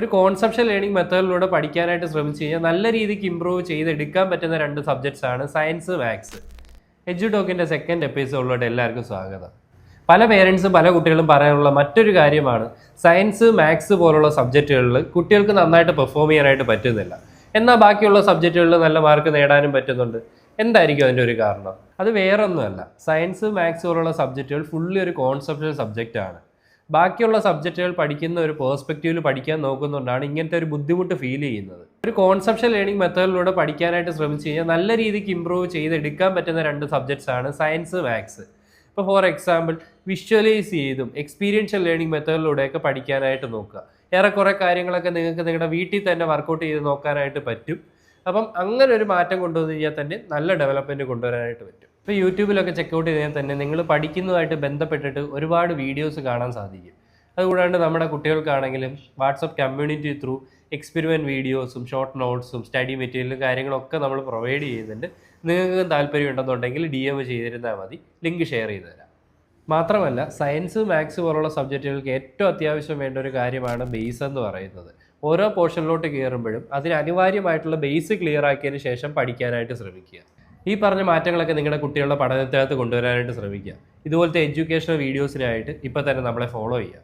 ഒരു Concepcion learning മെത്തേഡിലൂടെ പഠിക്കാനായിട്ട് ശ്രമിച്ചു കഴിഞ്ഞാൽ നല്ല രീതിക്ക് ഇമ്പ്രൂവ് ചെയ്തെടുക്കാൻ പറ്റുന്ന രണ്ട് സബ്ജക്ട്സ് ആണ് സയൻസ്, മാത്സ്. എഡ്യൂടോക്കിൻ്റെ സെക്കൻഡ് എപ്പിസോഡിലോട്ട് എല്ലാവർക്കും സ്വാഗതം. പല പേരൻസും പല കുട്ടികളും പറയാനുള്ള മറ്റൊരു കാര്യമാണ് സയൻസ്, മാത്സ് പോലുള്ള സബ്ജക്റ്റുകളിൽ കുട്ടികൾക്ക് നന്നായിട്ട് പെർഫോം ചെയ്യാനായിട്ട് പറ്റുന്നില്ല, എന്നാൽ ബാക്കിയുള്ള സബ്ജക്റ്റുകളിൽ നല്ല മാർക്ക് നേടാനും പറ്റുന്നുണ്ട്. എന്തായിരിക്കും അതിൻ്റെ ഒരു കാരണം? അത് വേറൊന്നുമല്ല, സയൻസ്, മാത്സ് പോലുള്ള സബ്ജക്റ്റുകൾ ഫുള്ളി ഒരു കോൺസെപ്റ്റൽ സബ്ജക്റ്റാണ്. ബാക്കിയുള്ള സബ്ജക്റ്റുകൾ പഠിക്കുന്ന ഒരു പേഴ്സ്പെക്റ്റീവിൽ പഠിക്കാൻ നോക്കുന്നുകൊണ്ടാണ് ഇങ്ങനത്തെ ഒരു ബുദ്ധിമുട്ട് ഫീൽ ചെയ്യുന്നത്. ഒരു കോൺസെപ്ഷൻ ലേണിംഗ് മെത്തേഡിലൂടെ പഠിക്കാനായിട്ട് ശ്രമിച്ചു കഴിഞ്ഞാൽ നല്ല രീതിക്ക് ഇമ്പ്രൂവ് ചെയ്തെടുക്കാൻ പറ്റുന്ന രണ്ട് സബ്ജക്ട്സ് ആണ് സയൻസ്, മാത്സ്. ഇപ്പോൾ ഫോർ എക്സാമ്പിൾ വിഷ്വലൈസ് ചെയ്തും എക്സ്പീരിയൻഷ്യൽ ലേണിംഗ് മെത്തേഡിലൂടെയൊക്കെ പഠിക്കാനായിട്ട് നോക്കുക. ഏറെക്കുറെ കാര്യങ്ങളൊക്കെ നിങ്ങൾക്ക് നിങ്ങളുടെ വീട്ടിൽ തന്നെ വർക്കൗട്ട് ചെയ്ത് നോക്കാനായിട്ട് പറ്റും. അപ്പം അങ്ങനെ ഒരു മാറ്റം കൊണ്ടുവന്നു കഴിഞ്ഞാൽ തന്നെ നല്ല ഡെവലപ്മെൻറ്റ് കൊണ്ടുവരാനായിട്ട് പറ്റും. ഇപ്പോൾ യൂട്യൂബിലൊക്കെ ചെക്കൗട്ട് ചെയ്താൽ തന്നെ നിങ്ങൾ പഠിക്കുന്നതുമായിട്ട് ബന്ധപ്പെട്ടിട്ട് ഒരുപാട് വീഡിയോസ് കാണാൻ സാധിക്കും. അതുകൂടാണ്ട് നമ്മുടെ കുട്ടികൾക്കാണെങ്കിലും വാട്സപ്പ് കമ്മ്യൂണിറ്റി ത്രൂ എക്സ്പെരിമെൻറ്റ് വീഡിയോസും ഷോർട്ട് നോട്ട്സും സ്റ്റഡി മെറ്റീരിയലും കാര്യങ്ങളൊക്കെ നമ്മൾ പ്രൊവൈഡ് ചെയ്യുന്നുണ്ട്. നിങ്ങൾക്ക് താല്പര്യം ഉണ്ടെന്നുണ്ടെങ്കിൽ DM ചെയ്തിരുന്നാൽ മതി, ലിങ്ക് ഷെയർ ചെയ്ത് തരാം. മാത്രമല്ല സയൻസ്, മാത്സ് പോലുള്ള സബ്ജക്റ്റുകൾക്ക് ഏറ്റവും അത്യാവശ്യം വേണ്ട ഒരു കാര്യമാണ് ബേസ് എന്ന് പറയുന്നത്. ഓരോ പോർഷനിലോട്ട് കയറുമ്പോഴും അതിന് അനിവാര്യമായിട്ടുള്ള ബേസ് ക്ലിയർ ആക്കിയതിന് ശേഷം പഠിക്കാനായിട്ട് ശ്രമിക്കുക. ഈ പറഞ്ഞ മാറ്റങ്ങളൊക്കെ നിങ്ങളുടെ കുട്ടികളുടെ പഠനത്തിനകത്ത് കൊണ്ടുവരാനായിട്ട് ശ്രമിക്കുക. ഇതുപോലത്തെ എഡ്യൂക്കേഷണൽ വീഡിയോസിനായിട്ട് ഇപ്പോൾ തന്നെ നമ്മളെ ഫോളോ ചെയ്യുക.